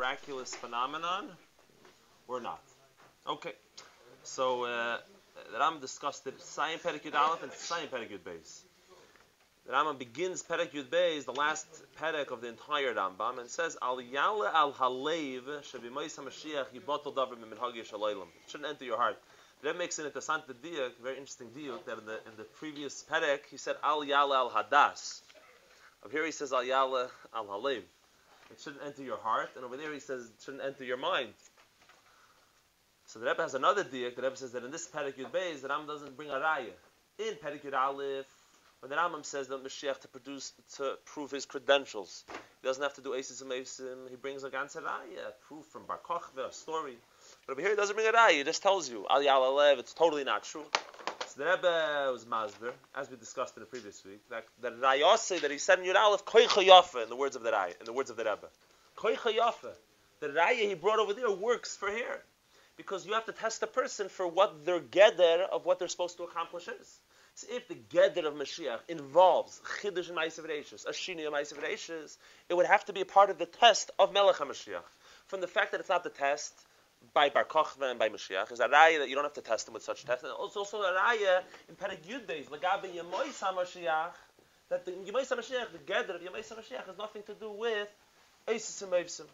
miraculous phenomenon or not? Okay, so the Rambam discussed it, Sayin Perek Yud Aleph and Sayin Perek Yud Beis. The Rambam begins Perek Yud Beis, the last Perek of the entire Rambam, and says, Al Yale Al Halev Shebimayis HaMashiach Yibotel Davar Miminhagi Shalaylam. It shouldn't enter your heart. That makes an interessant diuk, very interesting diuk, that in the previous Perek, he said Al Yale Al Hadas. Up here he says Al Yale Al Halev. It shouldn't enter your heart, and over there he says it shouldn't enter your mind. So the Rebbe has another diuk. The Rebbe says that in this Perek Yud Beis, the Rambam doesn't bring a raya. In Perek Yud Aleph, when the Rambam says that Moshiach to prove his credentials, he doesn't have to do Eisis and Meisim. He brings a ganze raya, proof from Bar Kochva, a story. But over here he doesn't bring a raya. He just tells you Al Yal Alev. It's totally not true. So the Rebbe was masber, as we discussed in the previous week, that rayase that he said in Yud Aleph, Koicha Yafa, in the words of the raya, in the words of the Rebbe, Koicha Yafa. The raya he brought over there works for here. Because you have to test a person for what their geder of what they're supposed to accomplish is. So if the geder of Mashiach involves Chiddush and Ma'asav Reishis, Ashini and Ma'asav Reishis, it would have to be a part of the test of Melech HaMashiach. From the fact that it's not the test by Bar Kochva and by Mashiach, is a raya that you don't have to test him with such tests. And also a raya in Perek Yud Beis, Lagabe Yemois HaMashiach, that the Yemois HaMashiach, the geder of Yemois HaMashiach has nothing to do with Eisis and Meisim.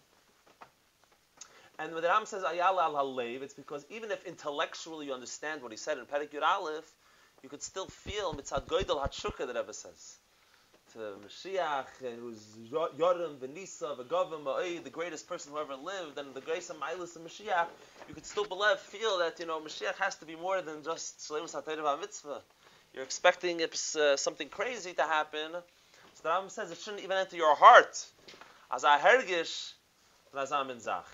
And when the Ram says Ayala al Halev, it's because even if intellectually you understand what he said in Perek Yud Aleph, you could still feel Mitzad Goydel HaTshukah that Rebbe says. To Mashiach, who's Yoram, Venisa, V'Govim, Ma'oi, the greatest person who ever lived, and the grace of Ma'ilus and Mashiach, you could still feel that, Mashiach has to be more than just Shleimus HaTorah VaMitzvah. You're expecting something crazy to happen. So the Ram says it shouldn't even enter your heart. As a hergish, as a menzach.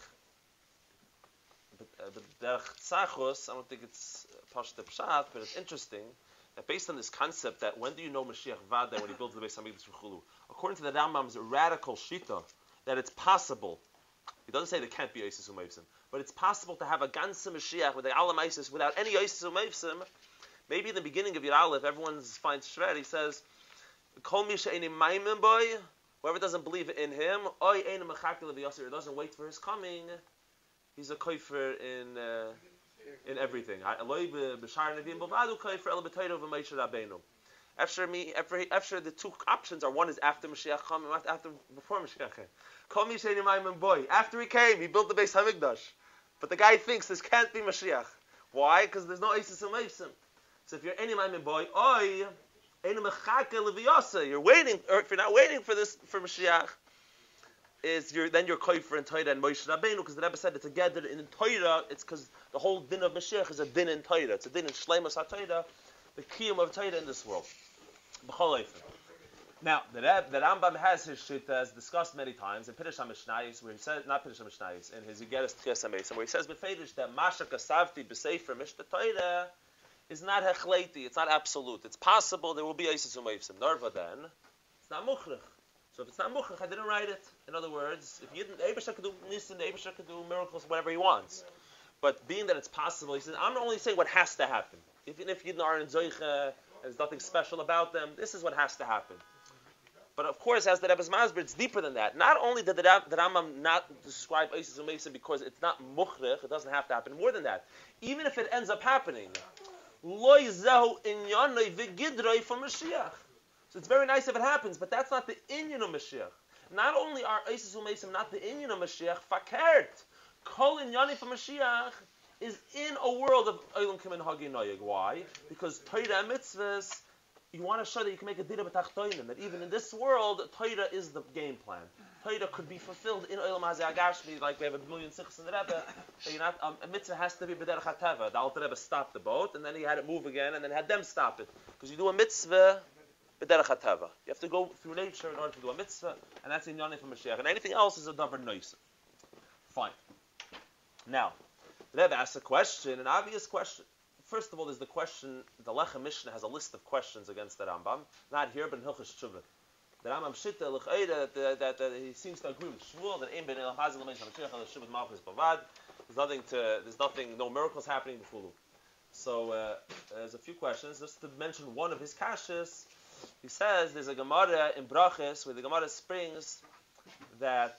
But Derech Tzachos, I don't think it's Pashta Pshat, but it's interesting that based on this concept that when do you know Mashiach Vada when he builds the Beis HaMikdash V'chulu, according to the Rambam's radical shita, that it's possible. He doesn't say there can't be Eisis U'Meivsim, but it's possible to have a ganze Mashiach with the Alam Eisis without any Eisis U'Meivsim. Maybe in the beginning of Yud Aleph, everyone finds shred. He says, "Kol mi she'eini maimin boy," whoever doesn't believe in him, oy eini mechakel v'yasir, doesn't wait for his coming. He's a kofer in everything. After the two options are, one is after Mashiach coming, after before Mashiach came. After he came, he built the Beis HaMikdash. But the guy thinks this can't be Mashiach. Why? Because there's no Eisis and Meisim. So if you're any Maimin boy, you're waiting, or if you're not waiting for Mashiach, then you're kofer in Torah and Moshe Rabbeinu, because the Rebbe said it's a geder in Torah. It's because the whole din of Mashiach is a din in Torah. It's a din in Shleimus HaTorah, the kiyum of Torah in this world. Now, the Rambam has his shita, as discussed many times in Pirush HaMishnayos, where he says, not Pirush HaMishnayos, in his Yigeres Tchias HaMesim, where he says befedish that Masha Kasavti b'Sefer Mishta Torah is not hechleiti, it's not absolute. It's possible there will be Eisis U'Meivsim. Narva then, it's not muchrich. So if it's not muchrich, I didn't write it. In other words, if you didn't, Eibusha could do nisim, Eibusha could do miracles, whatever he wants. But being that it's possible, he says, I'm only saying what has to happen. Even if Yidden are in Zoicha, there's nothing special about them, this is what has to happen. But of course, as the Rebbe's Masber, it's deeper than that. Not only did the Rambam not describe Eisis U'Meivsim because it's not muchrich, it doesn't have to happen. More than that, even if it ends up happening, Lo Yizehu Inyanoi V'Gidroi from Mashiach. So it's very nice if it happens, but that's not the inyan of Mashiach. Not only are Eisis U'Meivsim not the inyan of Mashiach, fakert. Kol inyani for Mashiach is in a world of Olam Kimin Hagi Noyeg. Why? Because Torah and mitzvahs, you want to show that you can make a dira b'tachtoinim, that even in this world, Torah is the game plan. Torah could be fulfilled in Olam Hazeh Agashmi, like we have a million sikhs in the Rebbe. A mitzvah has to be b'derech hateva. The Alter Rebbe stopped the boat, and then he had it move again, and then had them stop it. Because you do a mitzvah b'derech hateva. You have to go through nature in order to do a mitzvah, and that's in Yonif and Mashiach. And anything else is a davar noise. Fine. Now, the Rebbe asks a question, an obvious question. First of all, there's the question, the Lechem Mishnah has a list of questions against the Rambam. Not here, but in Hilchos Tshuva. The Rambam Shitta, L'ch'eida, that he seems to agree with Shmuel, that Ein Ben Elam Hazil L'meis HaMashiach HaShuvat Malchus Bavad. There's nothing, no miracles happening before. So, there's a few questions. Just to mention one of his kashas, he says there's a Gemara in Brachos where the Gemara springs that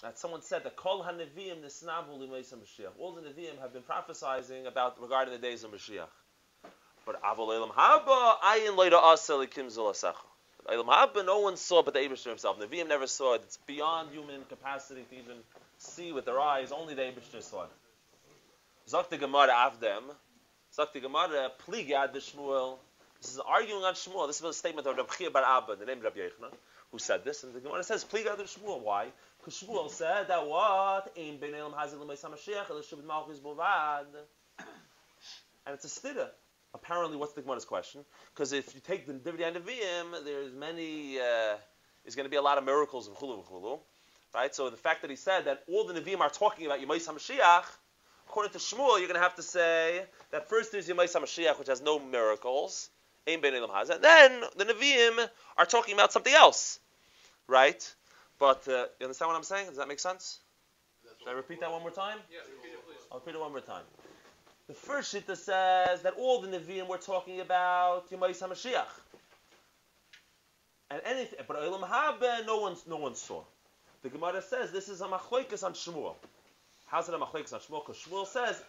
that someone said that Kol HaNeviim Nisnavu L'Meisa Mashiach. All the Neviim have been prophesizing about regarding the days of Mashiach. But Avol Eilam Haba Ayin Leida Asa Likim Zulasecha. Eilam Haba, no one saw but the Eibishter himself. Neviim never saw it. It's beyond human capacity to even see with their eyes. Only the Eibishter saw it. Zok the Gemara Avdem. Zok the Gemara Pligad the Shmuel. This is arguing on Shmuel. This was a statement of Rabbi Chia Bar Abba, the name of Rabbi Yechna, who said this. And the Gemara says Pligad the Shmuel. Why? Because Shmuel said that what? Ein Ben Eilam Hazil L'Meisa Mashiach El Shubid Malchus Bovad. And it's a stira. Apparently, what's the Gemara's question? Because if you take the Divrei Nevi'im, there's many. There's going to be a lot of miracles of Chulu v'Chulu, right? So the fact that he said that all the Nevi'im are talking about Yemais HaMashiach, according to Shmuel, you're going to have to say that first there's Yemais HaMashiach, which has no miracles, Ein Ben Eilam Hazeh, and then the Nevi'im are talking about something else, right? But you understand what I'm saying? Does that make sense? Should I repeat that one more time? Yeah, repeat it, please. I'll repeat it one more time. The first shita says that all the Nevi'im were talking about Yemais HaMashiach. And anything, but Eilam Haba, no one saw. The Gemara says this is a machlokes on Shmuel. How's it a machlokes on Shmuel? Because Shmuel says,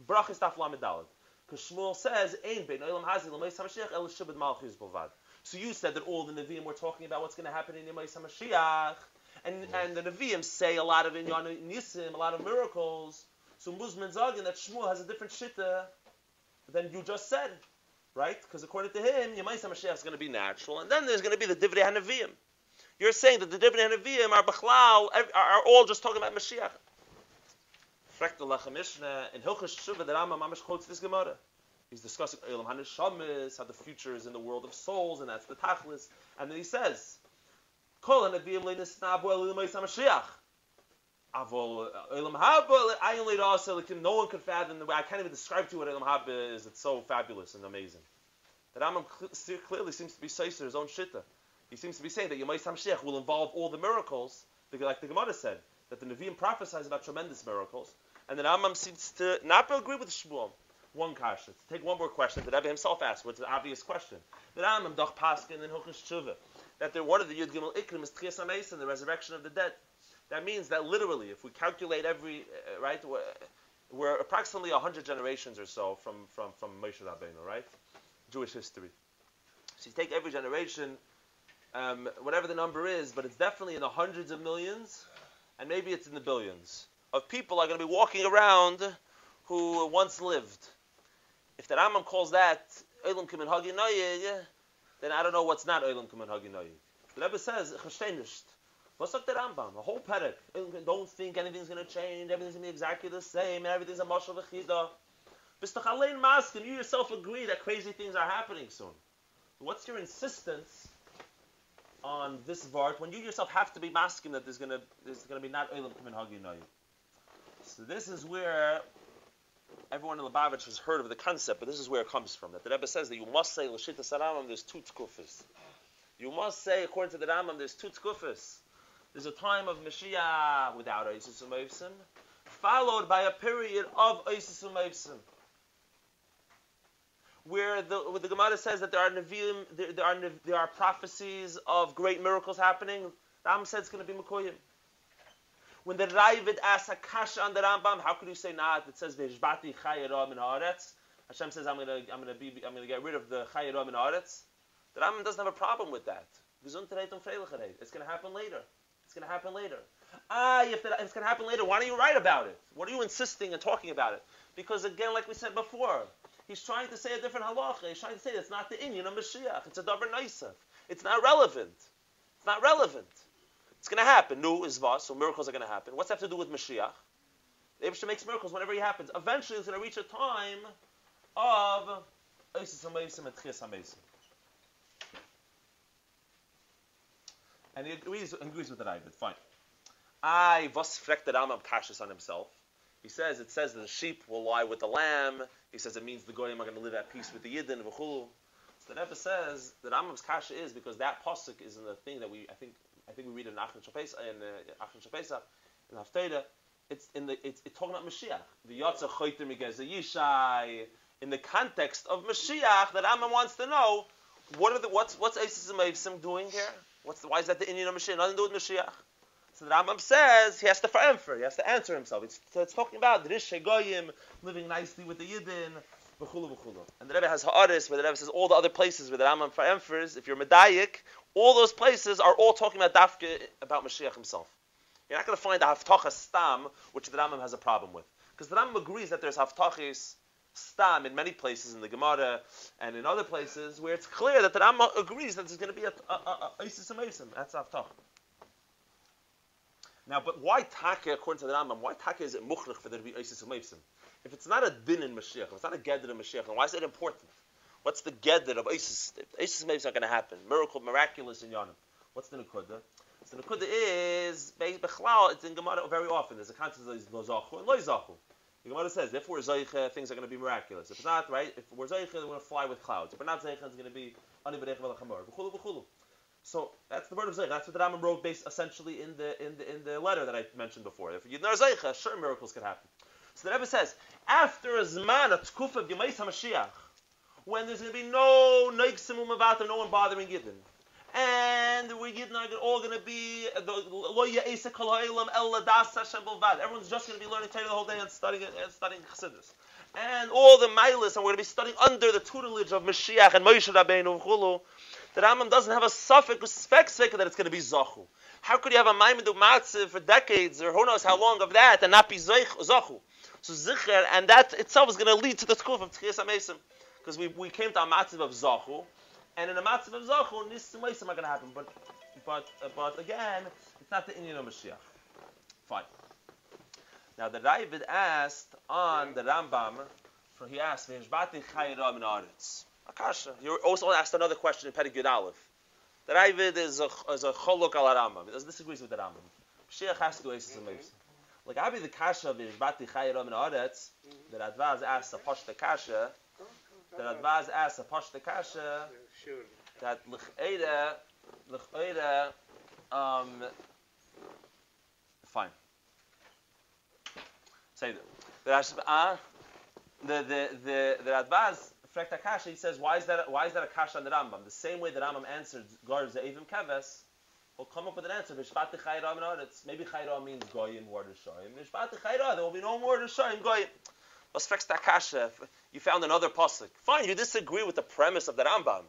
Brachis Taf Lamed Daled. Because Shmuel says, Ein bein Eilam Hazeh L'Meis HaMashiach El Shibud Malchus Bovad. So you said that all the Nevi'im were talking about what's going to happen in Yemais HaMashiach. And the Nevi'im say a lot of Inyan Nisim, a lot of miracles. So Muzman Zagin that Shmuel has a different shitta than you just said, right? Because according to him, Yemais HaMashiach is going to be natural, and then there's going to be the Divrei HaNevi'im. You're saying that the Divrei HaNevi'im are Bechlau, are all just talking about Mashiach. Frekt Lechem Mishnah in Hilchos Shuvah, the Rambam Mamash quotes this Gemara. He's discussing Eilam HaNeshamis, how the future is in the world of souls, and that's the Tachlis. And then he says, Kol HaNevi'im le'nisnabu el Yemais HaMashiach. No one can fathom the way. I can't even describe to you what Eilam Haba is. It's so fabulous and amazing. The Rambam clearly seems to be saying his own shitta. He seems to be saying that Yemais HaMashiach will involve all the miracles, like the Gemara said, that the Nevi'im prophesies about tremendous miracles, and the Rambam seems to not agree with Shmuel. One kasha. To take one more question that Rebbe himself asked, which is an obvious question. The Rambam Doch Paskin in Hilchos Shuvah that one of the Yud Gimel Ikrim is Tchias HaMeis, the resurrection of the dead. That means that literally, if we calculate every, right, we're approximately 100 generations or so from Moshe Rabbeinu, right? Jewish history. So you take every generation, whatever the number is, but it's definitely in the hundreds of millions, and maybe it's in the billions, of people are going to be walking around who once lived. If the Rambam calls that Eilam Kimin Hagi Noyig, then I don't know what's not Eilam Kimin Hagi Noyig. The Rebbe says, Chashtenisht. What's up the Rambam? The whole Perek. Don't think anything's going to change. Everything's going to be exactly the same. And everything's a mashal v'chida. B'stachalein maskim. You yourself agree that crazy things are happening soon. What's your insistence on this vart when you yourself have to be maskim that there's going to be not Eilam Kimin Hagi Noyig? So this is where everyone in Lubavitch has heard of the concept, but this is where it comes from. That the Rebbe says that you must say l'shita saramam. There's two tkufas. You must say according to the Rambam there's two tkufas. There's a time of Mashiach without Eisus U'Meivsim, followed by a period of Eisus U'Meivsim, where the Gemara says that there are Nevi'im, there are prophecies of great miracles happening. The Rambam said it's going to be Mekoyim. When the Ravid asks a kasha on the Rambam, how could you say not? It says Ve'ishbati Chayera Min Haaretz. Hashem says I'm going to get rid of the Chayera Min Haaretz. The Rambam doesn't have a problem with that. It's going to happen later. It's going to happen later. If it's going to happen later, why don't you write about it? What are you insisting and talking about it? Because again, like we said before, he's trying to say a different halacha. He's trying to say it's not the inyan of Mashiach. It's a davar noisef. It's not relevant. It's not relevant. It's going to happen. Nu is vas, so miracles are going to happen. What's that have to do with Mashiach? The Eibusher makes miracles whenever he happens. Eventually, it's going to reach a time of Eisus HaMeisim and Tchias HaMeisim. And he agrees with the Ravid. Fine. Was frekt the Rambam kashis on himself. It says that the sheep will lie with the lamb. He says it means the goyim are going to live at peace with the yidden. V'chulu. So the Rebbe says that Rambam's kasha is because that pasuk is in the thing that I think we read in Achron Shapesach in Haftarah. It's talking about Mashiach. The Yotza Choyter Migez Yishai. In the context of Mashiach, that Rambam wants to know what's Eisus U'Meivsim doing here. Why is that the Inyan of Mashiach? Nothing to do with Mashiach. So the Rambam says he has to he has to answer himself. It's talking about the Rish Goyim living nicely with the Yidden, v'chulu v'chulu. And the Rebbe has Ha'aris, where the Rebbe says all the other places where the Rambam emphasizes, if you're Medayik, all those places are all talking about Dafke, about Mashiach himself. You're not going to find a Haftacha Stam, which the Rambam has a problem with. Because the Rambam agrees that there's Haftachis Stam in many places in the Gemara and in other places where it's clear that the Rambam agrees that there's going to be a Isis Ameisim. That's Haftach. Now, but why Taka, according to the Rambam, why Taka is it Muchnich for there to be Isis Ameisim? If it's not a din in Mashiach, if it's not a Gedder in Mashiach, then why is it important? What's the Gedder of Isis? Isis Ameisim is not going to happen. Miraculous in Yonim. What's the Nekuda? So the Nekuda is, Bechlal, it's in Gemara very often. There's a concept of Lo Zachu and Lo Zachu. The Gemara says, if we're Zaycha, things are going to be miraculous. If it's not, right, if we're Zaycha, we're going to fly with clouds. If we're not Zaycha, it's going to be Ani B'nech V'lachamor. V'chulu V'chulu. So that's the word of Zaycha. That's what the Rambam wrote based essentially in the letter that I mentioned before. If you're not Zaycha, sure miracles can happen. So the Rebbe says, after a Zman, a Tkuf of Yemais HaMashiach, when there's going to be no Neiksim Umavatar, no one bothering Yidden, and we're all going to be everyone's just going to be learning Torah the whole day and studying Chassidus. And all the Mailis, and we're going to be studying under the tutelage of Moshiach and Moshe Rabbeinu V'chulu. The Rambam doesn't have a suffix respect that it's going to be Zachu. How could you have a Maimedu Matziv for decades, or who knows how long of that, and not be Zachu? So Zicher, and that itself is going to lead to the Tkuf of Tchias HaMesim. Because we came to a Matziv of Zachu, and in a Matziv of Zachu, Nisim Meisim are going to happen. But again, it's not the Inyan of Mashiach. Fine. Now the Ravid asked on the Rambam, he asked, V'hishbati chayra min haaretz. Akasha. You also asked another question in Perek Yud Aleph. The Ravid is a cholok al Rambam. He disagrees with the Rambam. Mashiach has to do Eisus Meisim. Like Abi the Kasha V'hishbati chayra min haaretz, the Radvaz asked a Pashta Kasha, that l'ch'eira, fine. Say that. The Radvaz Frekta Kasha, he says, why is that a Kasha on the Rambam? The same way the Rambam answered Gar Ze'evim Keves, will come up with an answer. V'shpati chayra min haaretz. Maybe chayra means goyim, word Rishayim. V'shpati chayra, there will be no more Rishayim goyim. You found another pasuk. Fine, you disagree with the premise of the Rambam.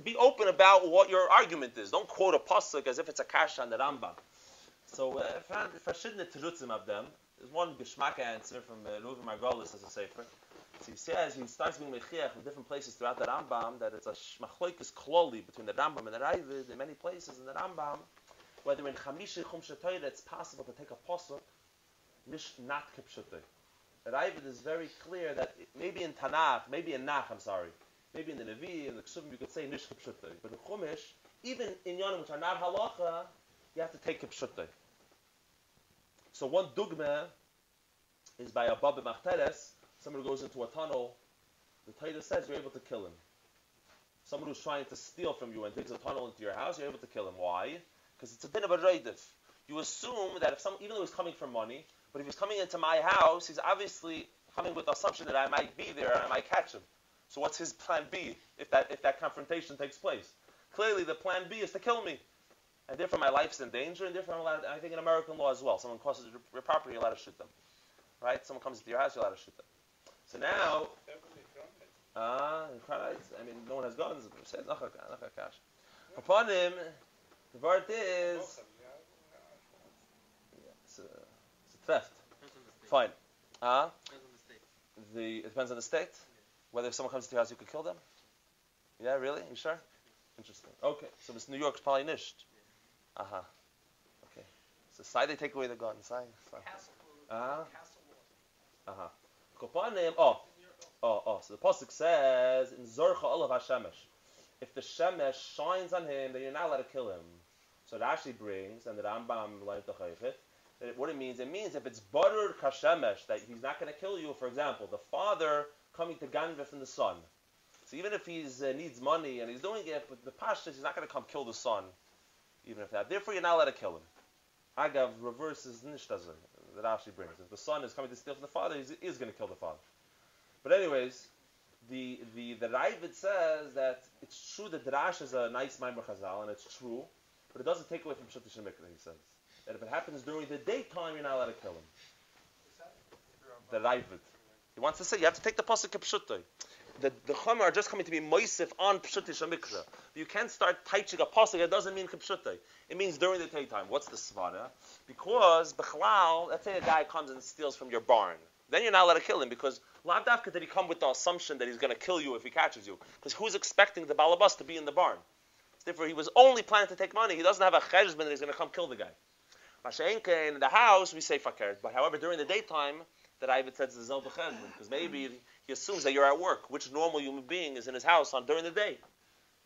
Be open about what your argument is. Don't quote a pasuk as if it's a kasha on the Rambam. So, verschiedene terutzim of them. There's one geschmack answer from Reuven Margolis as a sefer. So he says he starts being mechiach in different places throughout the Rambam that it's a machloikis kloli between the Rambam and the Ravid in many places in the Rambam. Whether in Chamishi Chum Shatoyra it's possible to take a pasuk not kipshutoy. The Ravid is very clear that maybe in Tanakh, maybe in the Nevi, in the Ksuvim, you could say Nish Kipshuttay. But in Chumash, even in Yonim, which are not halacha, you have to take Kipshuttay. So one dugma is by a Baba Machteres, someone who goes into a tunnel, the Torah says you're able to kill him. Someone who's trying to steal from you and digs a tunnel into your house, you're able to kill him. Why? Because it's a din of a reidif. You assume that even though he's coming for money, but if he's coming into my house, he's obviously coming with the assumption that I might be there and I might catch him. So what's his plan B if that confrontation takes place? Clearly the plan B is to kill me. And therefore my life's in danger, and therefore I think in American law as well, someone crosses your property, you're allowed to shoot them. Right? Someone comes into your house, you're allowed to shoot them. So now, no one has guns. Upon him, the word is... It's a theft. Fine. It depends on the state. Whether if someone comes to your house, you could kill them. Yeah, really? You sure? Interesting. Okay, so this New York's probably nished. Okay. So side they take away the gun. Side. So the pasuk says in Zorcha Olav HaShemesh, if the Shemesh shines on him, then you're not allowed to kill him. So Rashi brings, and the Rambam learned the Chayfet. What it means if it's Badur Kashemesh, that he's not going to kill you, for example, the father coming to Ganva from the son. So even if he needs money and he's doing it, but the Pashtas, he's not going to come kill the son, even if that. Therefore, you're not allowed to kill him. Agav reverses Nishtazah, that Rashi brings. If the son is coming to steal from the father, he is going to kill the father. But anyways, the Ravid says that it's true that Drash is a nice Maimer Chazal, and it's true, but it doesn't take away from Pshat Shemikra, he says. that if it happens during the daytime, you're not allowed to kill him. The Ravid. He wants to say you have to take the pasuk k'pshutai. The Chumar are just coming to be moisif on pshutai shamikra. You can't start taiching a pasuk. It doesn't mean k'pshutai. It means during the daytime. What's the svara? Because b'chalal, let's say a guy comes and steals from your barn. Then you're not allowed to kill him because lav dafka did he come with the assumption that he's going to kill you if he catches you. Because who's expecting the balabas to be in the barn? Therefore, he was only planning to take money. He doesn't have a cheshbon that he's going to come kill the guy. Mashenke in the house we say fakir. But however, during the daytime, that Ivid says there's no b'cheshbon because maybe he assumes that you're at work. Which normal human being is in his house during the day?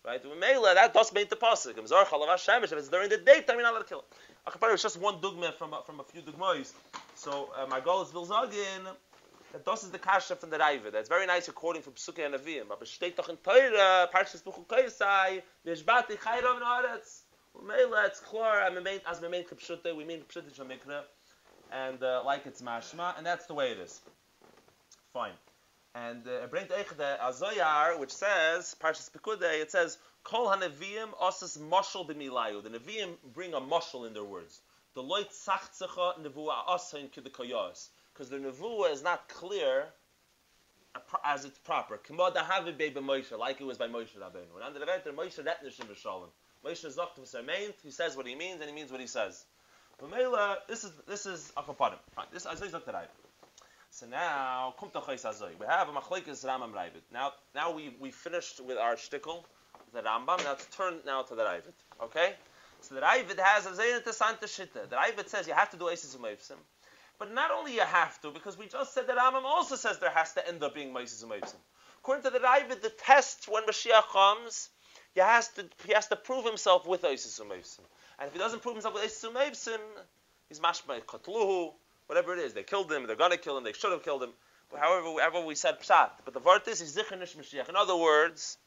Right? That does make the pasuk. If it's during the daytime, you're not allowed to kill him. It's just one dugma from a few dugmas. So my goal is Vilzagin. That this is the kasha from the Raiva. That's very nice. You're quoting from Psukei and Avim. But steht doch in Teure, Parshas Buchu Kaisai, V'eshbati Chayrav Na'aretz. U'meila, it's klar, as we mean K'pshute, we mean K'pshute Shamikra. And like it's mashma, and that's the way it is. Fine. And it brings the Azoyar, which says, Parshas Pekudei, it says, Kol HaNeviim osas moshel b'milayu. The Neviim bring a moshel in their words. The loit tzachzecha nevuah asayin k'dekayos. Because the nevuah is not clear as it's proper. K'mod ha'havi bei b'Moshe, like it was by Moshe Rabbeinu. And under the Venter, Moshe retnishim v'shalom. Moshe zokt v'sermeint, he says what he means, and he means what he says. But Mela, this is Akapadim. Right, this Azoy Zok Terayv. So now, Kum Tachais Azoy. We have a Machlekes Rambam Ravid. Now we finished with our shtickle, the Rambam. Now let's turn now to the Ravid. Okay? So the Ravid has a Zayin Tesanta Shitta. The Ravid says you have to do Eisis Umayvsim. But not only you have to, because we just said that Rambam also says there has to end up being Eisis Umayvsim. According to the Ravid, the test when Mashiach comes, he has to prove himself with Eisis Umayvsim. And if he doesn't prove himself with Eisis Umayvsim, he's mashma Katluhu, whatever it is. They killed him, they're going to kill him, they should have killed him. However we said Pshat. But the word is, he's Zichar Nish Mashiach. In other words,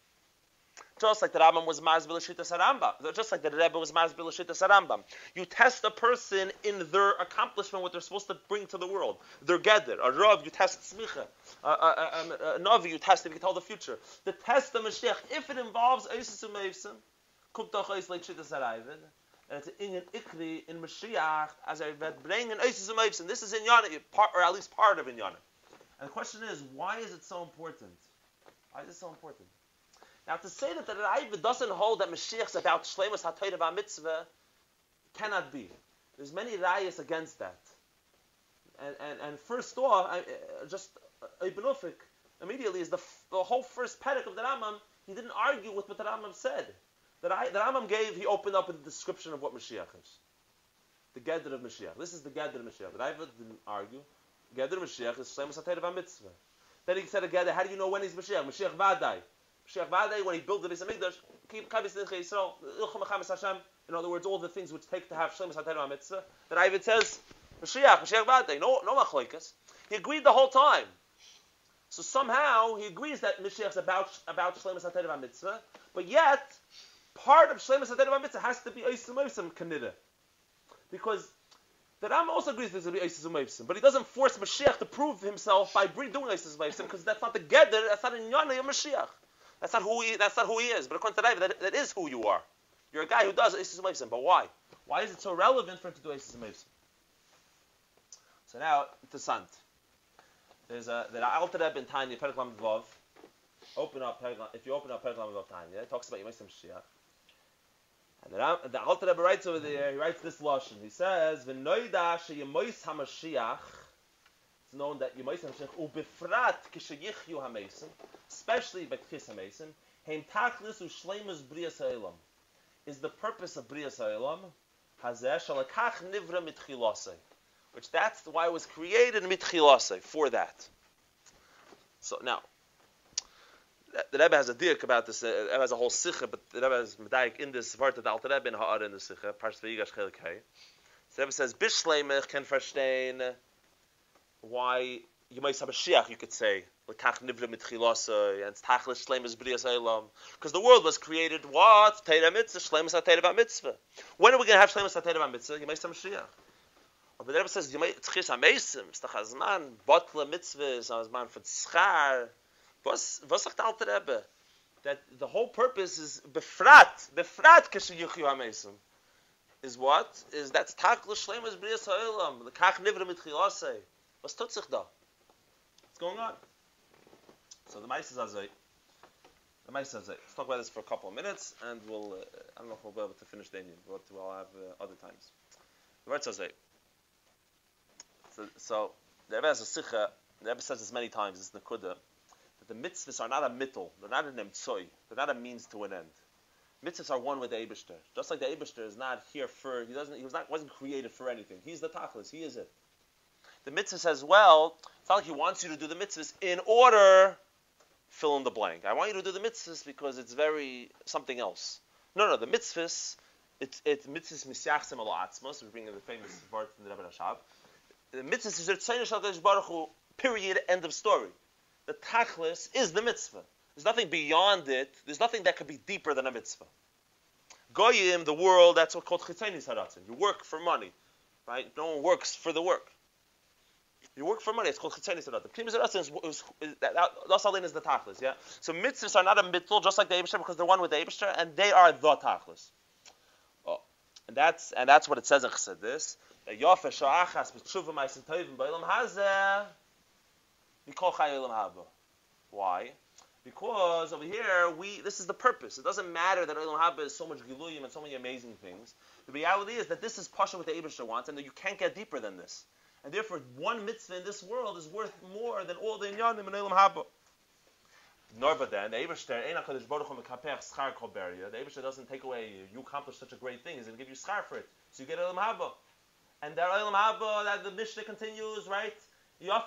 just like the Rambam was Mazbil Shittas Rambam, just like the Rebbe was Mazbil Shittas Rambam, you test a person in their accomplishment, what they're supposed to bring to the world. Their Geder. A Rav, you test Smicha. A Navi, you test if you can tell the future. The test of Mashiach, if it involves Eisis Umayvsim, Kumtach Eis like Shittas Rambam, and it's in Ikri, in Mashiach, as I read, bring an Eisis Umayvsim. This is Inyana, or at least part of Inyana. And the question is, why is it so important? Why is it so important? Now, to say that the Raiva doesn't hold that Mashiach is about Shleimus HaTorah VaMitzvah cannot be. There's many rayas against that. And first off, just Ibn Ufik, immediately is the whole first Perek of the Rambam, he didn't argue with what the Rambam said. The Rambam he opened up with a description of what Mashiach is. The Geder of Mashiach. This is the Geder of Mashiach. The Raiva didn't argue. Geder of Mashiach is Shleimus HaTorah VaMitzvah. Then he said a Geder, how do you know when he's Mashiach? Mashiach Vadai. Mashiach Vadai, when he built the Beis HaMikdash, in other words, all the things which take to have Shleimus HaTorah VaMitzvah, the Raiva says, Mashiach Vadai, no Machloikas. He agreed the whole time. So somehow, he agrees that Mashiach is about Shleimus HaTorah VaMitzvah, but yet, part of Shleimus HaTorah VaMitzvah has to be Eisis Umayvsim Kanida. Because the Rambam also agrees there's going to be Eisis Umayvsim, but he doesn't force Mashiach to prove himself by doing Eisis Umayvsim, because that's not the Geder, that's not in Yana of Mashiach. That's not who he is. But according to Raiva, that is who you are. You're a guy who does Eisis Umayvsim. But why? Why is it so relevant for him to do Eisis Umayvsim? So now, interessant. There's the Alter Rebbe in Tanya, Perek Lamed Vav. If you open up Perek Lamed Vav Tanya, it talks about Yemais HaMashiach. And the Alter Rebbe writes over there, he writes this lashon. He says, "V'noida sheYemais HaMashiach." It's known that Yemais HaMashiach ubefrat kisheyichyu hamesim, especially by Kis hamesim, heim tachlis u'shleimus Brias Ha'olam, is the purpose of Brias Ha'olam, hazeh shalakach nivra mitchilasei, which that's why it was created mitchilasei, for that. So now, the Rebbe has a diak about this. The Rebbe has a whole sikha, but the Rebbe has medayik in this vart that Alter Rebbe in Ha'ara in the sikha. Parshas Vayigash Chelik Hey. The Rebbe says Bishleimich can verstehen why Yemais HaMashiach you could say l'kach nivra mitchilasei and tachlis shleimus Brias Ha'olam, because the world was created what Torah mitzvah shleimus HaTorah VaMitzvah. When are we going to have shleimus HaTorah VaMitzvah? Yemais HaMashiach. But the Rebbe says Tzchis HaMeisim stachazman botla mitzvahs azman for tzchar. Was sagt der Alter Rebbe? That the whole purpose is befrat kisheyichyu hamesim. is what? Is that's Taklish Shleimus B'riyas Ha'olam. The Kach Nivra Mitchilase. What's tut sich da? What's going on? So the Ma'aseh Hazeh. Let's talk about this for a couple of minutes, and we'll. I don't know if we'll be able to finish the Indian, but we'll have other times. The Rebbe says so the Rebbe has a sikha. The Rebbe says this many times. This nekuda that the mitzvahs are not a mittel. They're not an emtsoi. They're not a means to an end. Mitzvahs are one with the Eibishter. Just like the Eibishter is not here for. Wasn't created for anything. He's the tachlis. He is it. The mitzvah says, well, it's not like he wants you to do the mitzvahs in order. Fill in the blank. I want you to do the mitzvahs because it's very something else. No, the mitzvahs, it's mitzvahs misyachsim ala atzmos. We bring in the famous word from the Rebbe Rashab. The mitzvahs is Ritzayin Shel Kadosh Baruch Hu. Period. End of story. The tachlis is the mitzvah. There's nothing beyond it. There's nothing that could be deeper than a mitzvah. Goyim, the world, that's what called chitzanis haratzin. You work for money, right? No one works for the work. You work for money. It's called chitzanis haratzin. Chitzanis haratzin that's all in is the tachlis. Yeah. So mitzvahs are not a mittel, just like the Eibishter, because they're one with the Eibishter, and they are the tachlis. Oh, and that's what it says in Chassidus. Yofe sha'achas b'tshuva ma'asim tovim ba'olam hazeh mikol chay olam haba. Why? Because over here, this is the purpose. It doesn't matter that Olam Haba is so much giluyim and so many amazing things. The reality is that this is pasha what the Eibishter wants, and that you can't get deeper than this. And therefore, one mitzvah in this world is worth more than all the inyanim in Olam Haba. Nor but then, the Eibishter, Ein HaKadosh Baruch Hu mekapech schar kol beria. The Eibishter doesn't take away, you accomplished such a great thing, he's going to give you schar for it. So you get Olam Haba. And that Olam Haba, that the Mishnah continues, right? One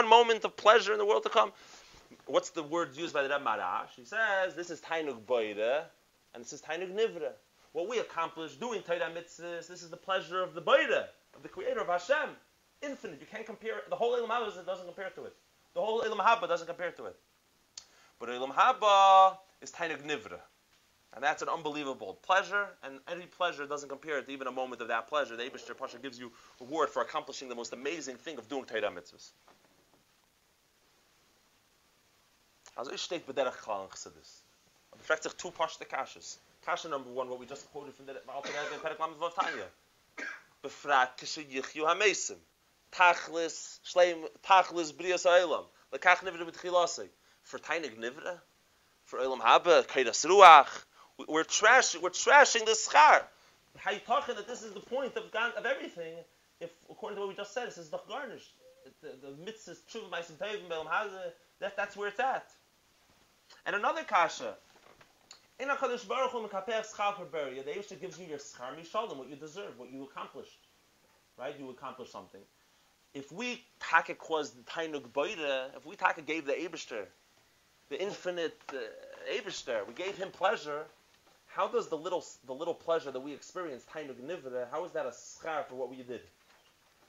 moment of pleasure in the world to come. What's the word used by the Rebbe Marash? He says, this is Tainug Boida, and this is Tainug Nivra. What we accomplished doing Torah mitzvahs, this is the pleasure of the Boida, of the Creator of Hashem. Infinite. You can't compare it. The whole Olam Haba doesn't compare to it. The whole Olam Haba doesn't compare to it. But Olam Haba is Tainug Nivra. And that's an unbelievable pleasure, and any pleasure doesn't compare to even a moment of that pleasure. The Eibishter Pasha gives you a reward for accomplishing the most amazing thing of doing Torah mitzvahs. Also, ich steht b'derech klal in Chassidus. Man fragt sich two Pashta Kashas. Kasha number one, what we just quoted from the Alter Rebbe in Perek Lamed Vav Tanya. Befrat kishe yichyu hamesim. Tachlis briyas ha'olam. Lekach nivra b'tchilasei. For Tainig nivra? For Olam Haba, Keidas Ruach. We're trashing this schar. How you talking that this is the point of everything? If according to what we just said, this is the garnish. The mitzvahs tshuva ma'asim tovim be'olam hazeh. That's where it's at. And another kasha. In HaKadosh Baruch Hu mekapech schar beria. The Eibishter gives you your schar mishalom, what you deserve, what you accomplished. Right? You accomplished something. If we taka caused the tainug boida, if we taka gave the Eibishter the infinite Eibishter, we gave him pleasure. How does the little pleasure that we experience, Tainug Nivra, how is that a schar for what we did?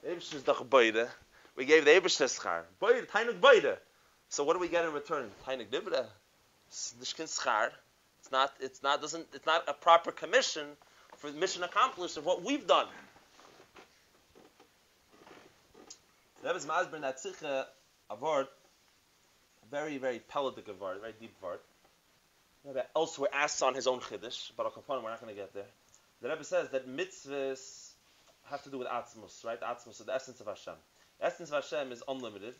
The Eibishter is doch boide. We gave the Eibishter schar. Boide, Tainug boide. So what do we get in return? Tainug Nivra. Nishkin schar. It's not a proper commission for the mission accomplished of what we've done. The Rebbe's Masber in that Sikha, a word, very, very pelagic vart, very deep vart. Rebbe elsewhere asks on his own chiddush, but we're not going to get there. The Rebbe says that mitzvahs have to do with atzmos, right? Atzmos is the essence of Hashem. The essence of Hashem is unlimited,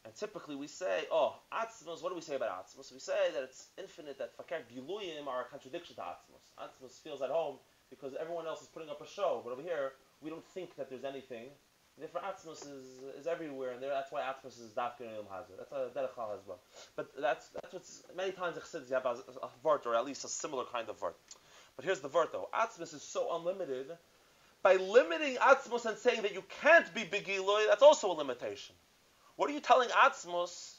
and typically we say, atzmos. What do we say about atzmos? We say that it's infinite. That fakir giluyim are a contradiction to atzmos. Atzmos feels at home because everyone else is putting up a show, but over here we don't think that there's anything. Therefore, Atzmos is everywhere, and that's why Atzmos is Dafka in Olam Hazeh. That's a derech klal as well. But that's what's many times in Chassidus you have a vart, or at least a similar kind of vart. But here's the vart though: Atzmos is so unlimited. By limiting Atzmos and saying that you can't be Begiloi, that's also a limitation. What are you telling Atzmos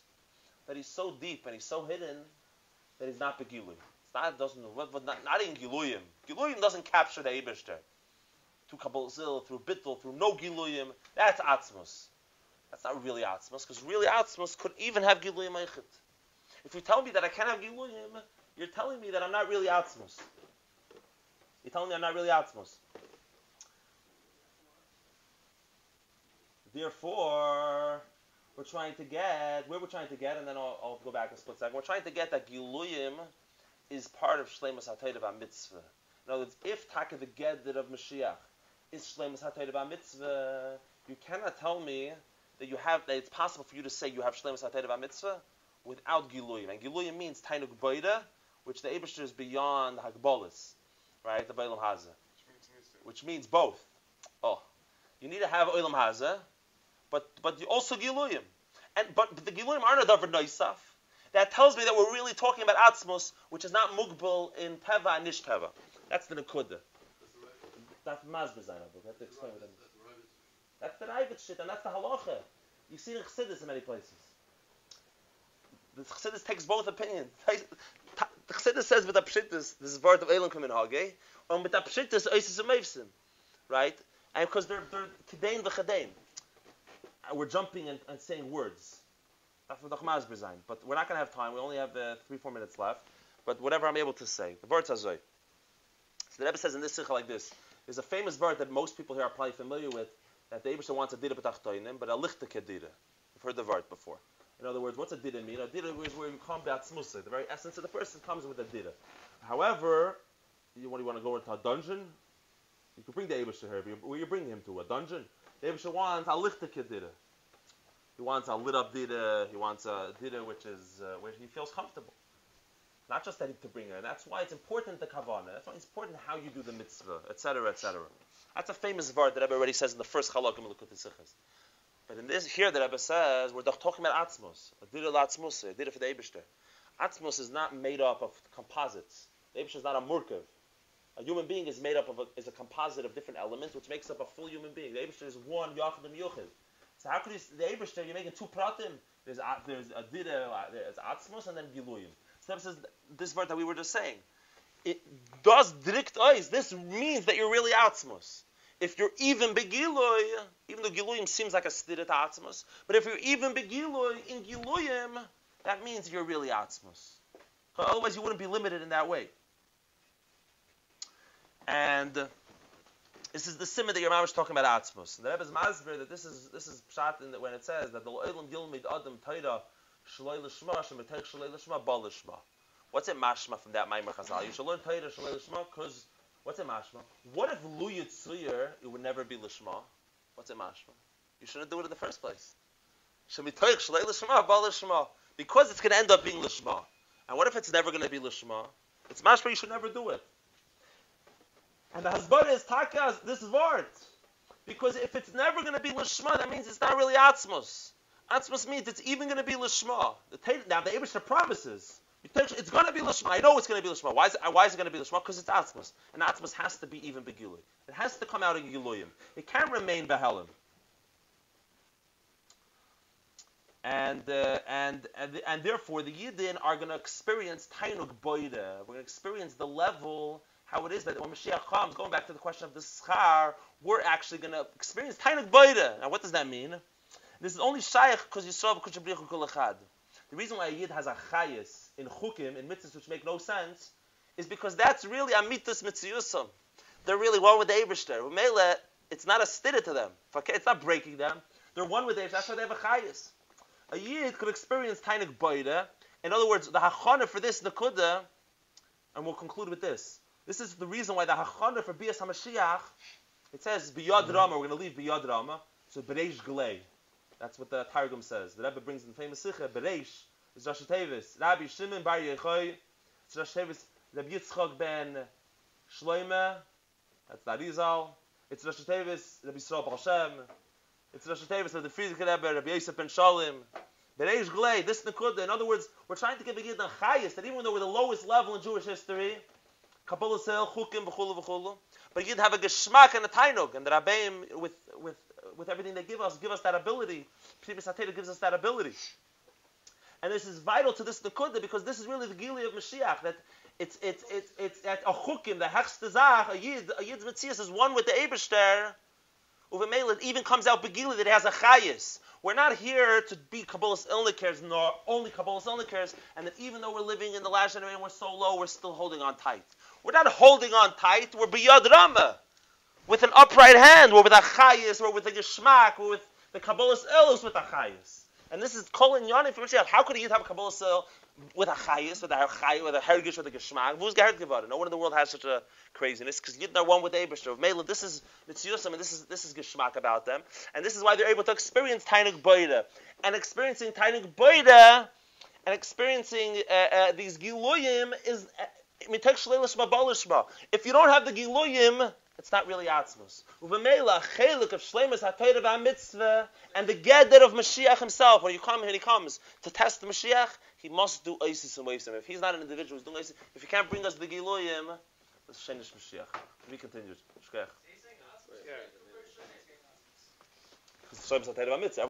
that he's so deep and he's so hidden that he's not Begiloi? Not in Giluyim. Giluyim doesn't capture the Eibishter. Through Kabbalah Zil, through Bittul, through no Giluyim, that's Atzmos. That's not really Atzmos, because really Atzmos could even have Giluyim Eichit. If you tell me that I can't have Giluyim, you're telling me that I'm not really Atzmos. You're telling me I'm not really Atzmos. Therefore, we're trying to get, and then I'll go back a split second, we're trying to get that Giluyim is part of Shleimus HaTorah VaMitzvah. In other words, if Taka the Gedder of Moshiach is Shleimus HaTorah VaMitzvah, you cannot tell me that it's possible for you to say you have Shleimus HaTorah VaMitzvah without Giluyim. And Giluyim means Tainuk Boida, which the Eibishter is beyond Hagbolis, right? The Beilam Hazeh. Which means both. Oh, you need to have Olam Hazeh, but you also Giluyim. But the Giluyim aren't a Davar Noisaf. That tells me that we're really talking about Atzmos, which is not Mugbal in Teva and Nish Teva. That's the Nekuda. That's Mazbezayna. I have to explain what that means. That's the Ravid shit, and that's the Halacha. You see the Chassidus in many places. The Chassidus takes both opinions. The Chassidus says with the Pshittus, this is word of Eilim Kamin Hagei, and with the Pshittus, Oisis Umevsim. Right? And because they're Kedain v'Chedain. We're jumping and saying words. That's what the Chmaz Bezayin. But we're not going to have time. We only have 3-4 minutes left. But whatever I'm able to say. The word Hazoy. So the Rebbe says in this Sikha like this. There's a famous word that most people here are probably familiar with, that the Eibusha wants a dira b'tachtoinim, but a lichte kedira. You've heard the word before. In other words, what's a dira mean? A dira is where you come b'atzmusa. The very essence of the person comes with a dira. However, you want to go into a dungeon? You can bring the Eibusha here. Where you bring him to? A dungeon? The Eibusha wants a lichte kedira. He wants a lit up dira. He wants a dira which is where he feels comfortable. Not just that to bring her. That's why it's important the kavanah. That's why it's important how you do the mitzvah, etc., etc. That's a famous word that Rebbe already says in the first halakha in Lekutei Sichos. But in this here, the Rebbe says we're talking about atzmos, a dira l'atzmos, a dira for the Eibishter. Atzmos is not made up of composites. The Eibishter is not a murkav. A human being is made up of a composite of different elements, which makes up a full human being. The Eibishter is one yachad and yuchid. So how could you, the Eibishter, you're making two pratim? There's a dira, there's atzmos, and then giluyim. So the Rebbe says this word that we were just saying. It does drikt ois. This means that you're really atzmos. If you're even begiloy, even though giluyim seems like a stira to atzmos, but if you're even begiloy in giluyim, that means you're really atzmos. Otherwise, you wouldn't be limited in that way. And this is the simon that your mom is talking about atzmos. The Rebbe is masber that this is pshat when it says that the oilam gilmid adam taira shalei l'shma shemetech shalei l'shma bal l'shma. What's it mashma from that Maimer Chazal? You should learn taira shalei l'shma because what's it mashma? What if lu yitzriyer it would never be l'shma? What's it mashma? You shouldn't do it in the first place. Shemetech shalei l'shma bal l'shma because it's going to end up being l'shma. And what if it's never going to be l'shma? It's mashma. You should never do it. And the Hasbara is takas this word. Because if it's never going to be l'shma, that means it's not really atzmos. Atzmos means it's even going to be l'shma. Now the Eibusha promises it's going to be l'shma. I know it's going to be l'shma. Why is it going to be l'shma? Because it's atzmos. And atzmos has to be even begilui. It has to come out in giluyim. It can't remain behelim. And therefore the Yidden are going to experience tainuk boida. We're going to experience the level how it is that when Moshiach comes, going back to the question of the schar, we're actually going to experience tainuk boida. Now, what does that mean? This is only shaykh because Yisrael v'kuchabrichu kol echad. The reason why a Yid has a chayis in chukim, in mitzvahs which make no sense, is because that's really amitas mitziyusam. They're really one with the Eibishter. Mele, it's not a stida to them. It's not breaking them. They're one with the Eibishter. That's why they have a chayis. A Yid could experience tainuk boida. In other words, the hachana for this nekuda, and we'll conclude with this. This is the reason why the hachana for Bias HaMashiach, it says biyad rama. We're going to leave biyad rama. So bereish glei. That's what the Targum says. The Rebbe brings in the famous Sikha, bereish is Rosh Tevis. Rabbi Shimon bar Yochai. It's Rosh Tevis. Rabbi Yitzchak ben Shloime. That's the Arizal. It's Rosh Tevis. Rabbi Yisrael Baal Shem. It's Rosh Tevis of the Friedrich Rebbe. Rabbi Yosef ben Shalim. Bereish glei. This nekuda. In other words, we're trying to give a Yid a chayis that even though we're the lowest level in Jewish history, Kabbalah Sel, Chukim, v'chulu, v'chulu. But you'd have a geschmack and a tainug, and the Rabbeim, with everything they give us that ability. Pnimius HaTorah gives us that ability. And this is vital to this nekuda, because this is really the Gili of Mashiach, that it's at a Chukim, the Hechste Zach, a Yid's Metzias is one with the Eibishter, Uvemele, it even comes out Begili that it has a Chayis. We're not here to be Kabbalah's Ilnikers, nor only Kabbalah's Ilnikers, and that even though we're living in the last generation, we're so low, we're still holding on tight. We're not holding on tight, we're biyad rama. With an upright hand, we're with a chayis, we're with a geshmak, we're with the Kabbalah's Elus with a chayis. And this is Kol Inyanim for Mashiach. How could a Yid have a Kabbalah Sil with a Chayis, with a Hergish, with a Geschmack? Who's Geherd Gevadah? No one in the world has such a craziness, because Yid are one with Eibishter. Mela, this is Mitziyusam, and this is Geschmack about them. And this is why they're able to experience Tainuk Boida. And experiencing Tainuk Boida, and experiencing these Giluyim is Mitek Shleilish Mabalishma. If you don't have the Giluyim, it's not really Atzmus. Uvemela, Chelik of Shleimus HaTorah VaMitzvah, and the Geder of Mashiach himself, when he comes to test the Mashiach, he must do Isis and Wavesim. If he's not an individual, he's doing Isis. If he can't bring us the Giloyim, let's Shenish Mashiach. We continue. Shkech.